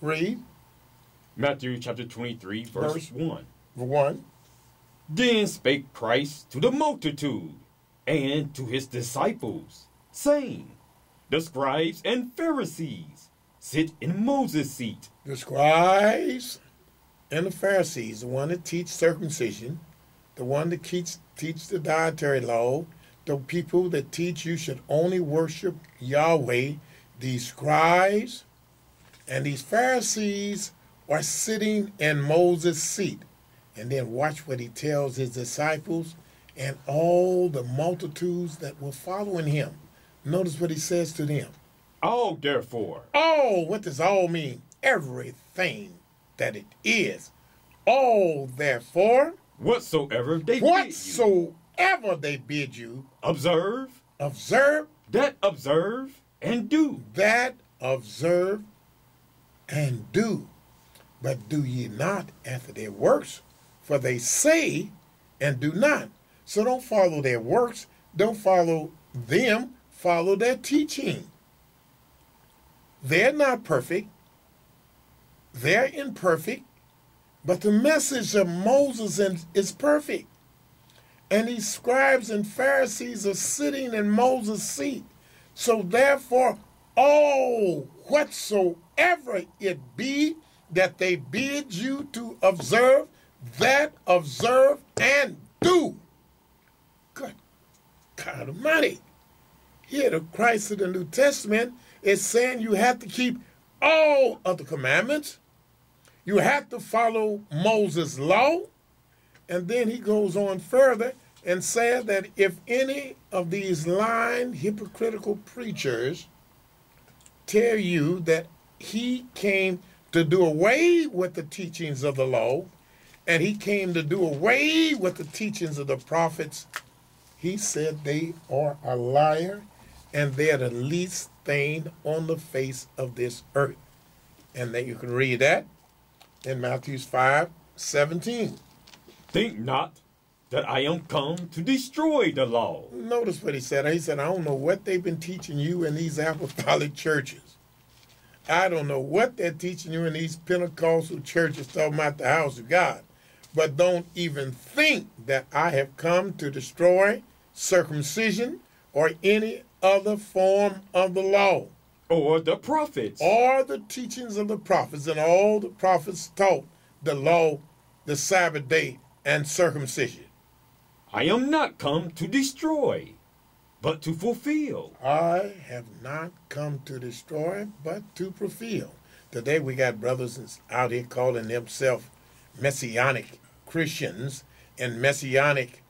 Read. Matthew chapter 23, verse 1. 1. Then spake Christ to the multitude and to his disciples, saying, the scribes and Pharisees sit in Moses' seat. The scribes and the Pharisees, the one that teach circumcision, the one that teach the dietary law, the people that teach you should only worship Yahweh, these scribes and these Pharisees are sitting in Moses' seat. And then watch what he tells his disciples and all the multitudes that were following him. Notice what he says to them. All therefore. All, what does all mean? Everything that it is. All therefore. Whatsoever they bid you. Observe. Observe. That observe and do. That observe and do. But do ye not after their works, for they say and do not. So don't follow their works. Don't follow them. Follow their teaching. They're not perfect. They're imperfect. But the message of Moses is perfect. And these scribes and Pharisees are sitting in Moses' seat. So therefore, all whatsoever it be that they bid you to observe, that observe and do. Good God Almighty. Here, the Christ of the New Testament is saying you have to keep all of the commandments. You have to follow Moses' law. And then he goes on further and says that if any of these lying, hypocritical preachers tell you that he came to do away with the teachings of the law, and he came to do away with the teachings of the prophets, he said they are a liar, and they're the least thing on the face of this earth. And then you can read that in Matthew 5:17. Think not that I am come to destroy the law. Notice what he said. He said, I don't know what they've been teaching you in these apostolic churches. I don't know what they're teaching you in these Pentecostal churches talking about the house of God. But don't even think that I have come to destroy circumcision or any other form of the law. Or the prophets. Or the teachings of the prophets. And all the prophets taught the law, the Sabbath day, and circumcision. I am not come to destroy, but to fulfill. I have not come to destroy, but to fulfill. Today we got brothers out here calling themselves Messianic Christians and Messianic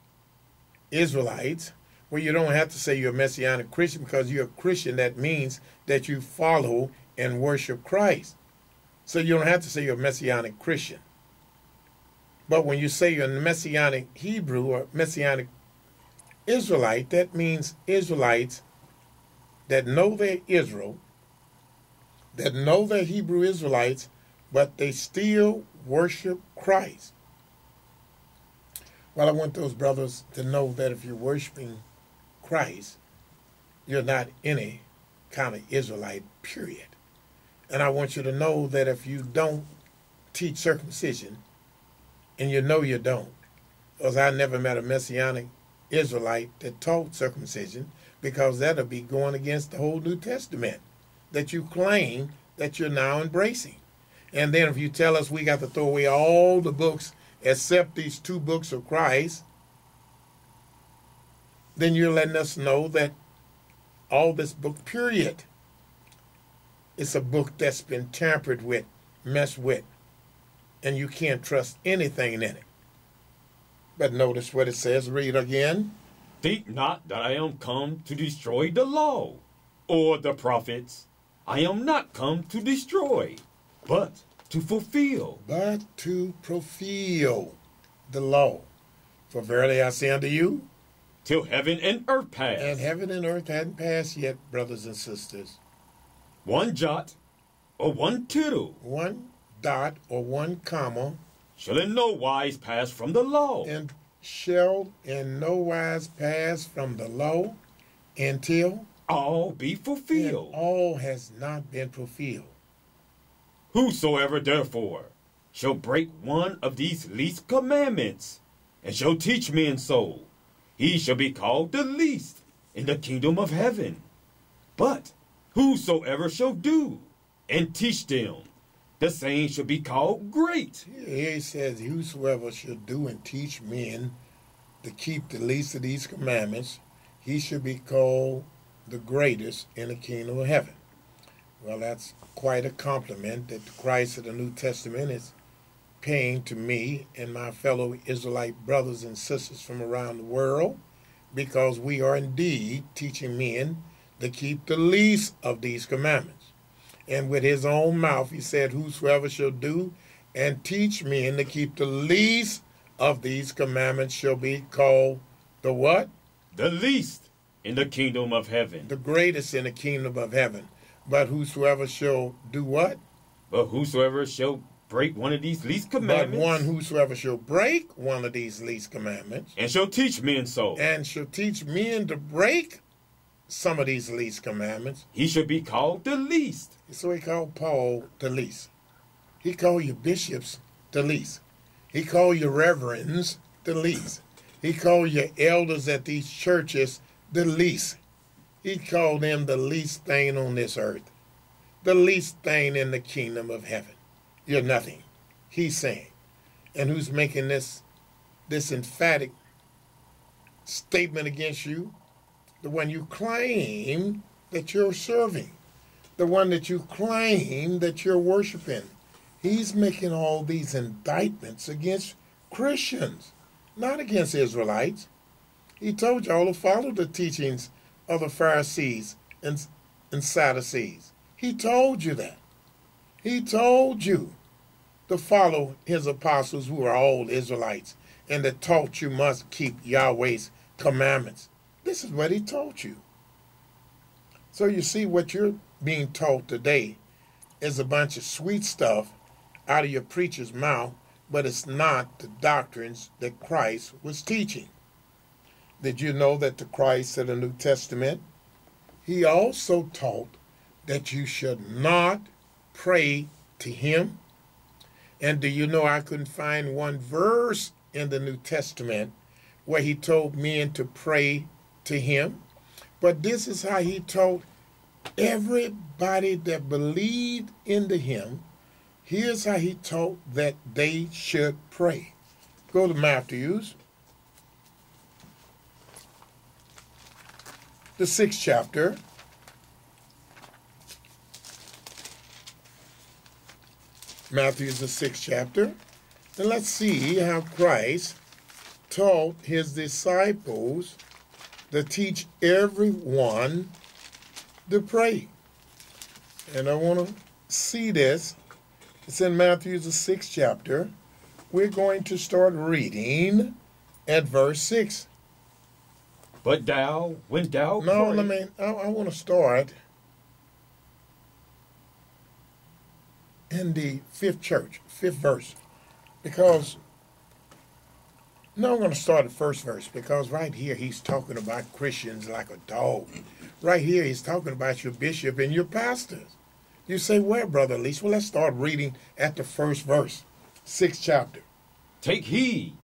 Israelites. Well, you don't have to say you're a Messianic Christian, because you're a Christian. That means that you follow and worship Christ. So you don't have to say you're a Messianic Christian. But when you say you're a Messianic Hebrew or Messianic Israelite, that means Israelites that know they're Israel, that know they're Hebrew Israelites, but they still worship Christ. Well, I want those brothers to know that if you're worshiping Christ, you're not any kind of Israelite, period. And I want you to know that if you don't teach circumcision, and you know you don't, because I never met a Messianic Israelite that taught circumcision, because that'll be going against the whole New Testament that you claim that you're now embracing. And then if you tell us we got to throw away all the books except these 2 books of Christ, then you're letting us know that all this book, period, is a book that's been tampered with, messed with, and you can't trust anything in it. But notice what it says. Read again. Think not that I am come to destroy the law, or the prophets. I am not come to destroy, but to fulfill. But to fulfill the law. For verily I say unto you, till heaven and earth pass. And heaven and earth hadn't passed yet, brothers and sisters. One jot or one tittle. One dot or one comma. Shall in no wise pass from the law. And shall in no wise pass from the law until all be fulfilled. And all has not been fulfilled. Whosoever therefore shall break one of these least commandments, and shall teach men so, he shall be called the least in the kingdom of heaven. But whosoever shall do and teach them, the same shall be called great. Here he says, whosoever shall do and teach men to keep the least of these commandments, he shall be called the greatest in the kingdom of heaven. Well, that's quite a compliment that the Christ of the New Testament is paying to me and my fellow Israelite brothers and sisters from around the world, because we are indeed teaching men to keep the least of these commandments. And with his own mouth he said, whosoever shall do and teach men to keep the least of these commandments shall be called the what? The least in the kingdom of heaven. The greatest in the kingdom of heaven. But whosoever shall do what? But whosoever shall break one of these least commandments. But one whosoever shall break one of these least commandments. And shall teach men so. And shall teach men to break some of these least commandments. He shall be called the least. So he called Paul the least. He called your bishops the least. He called your reverends the least. He called your elders at these churches the least. He called them the least thing on this earth. The least thing in the kingdom of heaven. You're nothing, he's saying. And who's making this emphatic statement against you? The one you claim that you're serving. The one that you claim that you're worshiping. He's making all these indictments against Christians, not against Israelites. He told y'all to follow the teachings of the Pharisees and Sadducees. He told you that. He told you to follow his apostles, who are all Israelites, and that taught you must keep Yahweh's commandments. This is what he taught you. So you see, what you're being taught today is a bunch of sweet stuff out of your preacher's mouth, but it's not the doctrines that Christ was teaching. Did you know that the Christ of the New Testament, he also taught that you should not pray to him? And do you know I couldn't find one verse in the New Testament where he told men to pray to him? But this is how he taught everybody that believed into him. Here's how he taught that they should pray. Go to Matthew, the 6th chapter. Matthew's the 6th chapter. And let's see how Christ taught his disciples to teach everyone to pray. And I want to see this. It's in Matthew's the 6th chapter. We're going to start reading at verse 6. But thou, when thou I want to start in the 5th verse. Because, no, I'm going to start at 1st verse, because right here he's talking about Christians like a dog. Right here he's talking about your bishop and your pastors. You say, where, Brother Elesha? Well, let's start reading at the 1st verse, 6th chapter. Take heed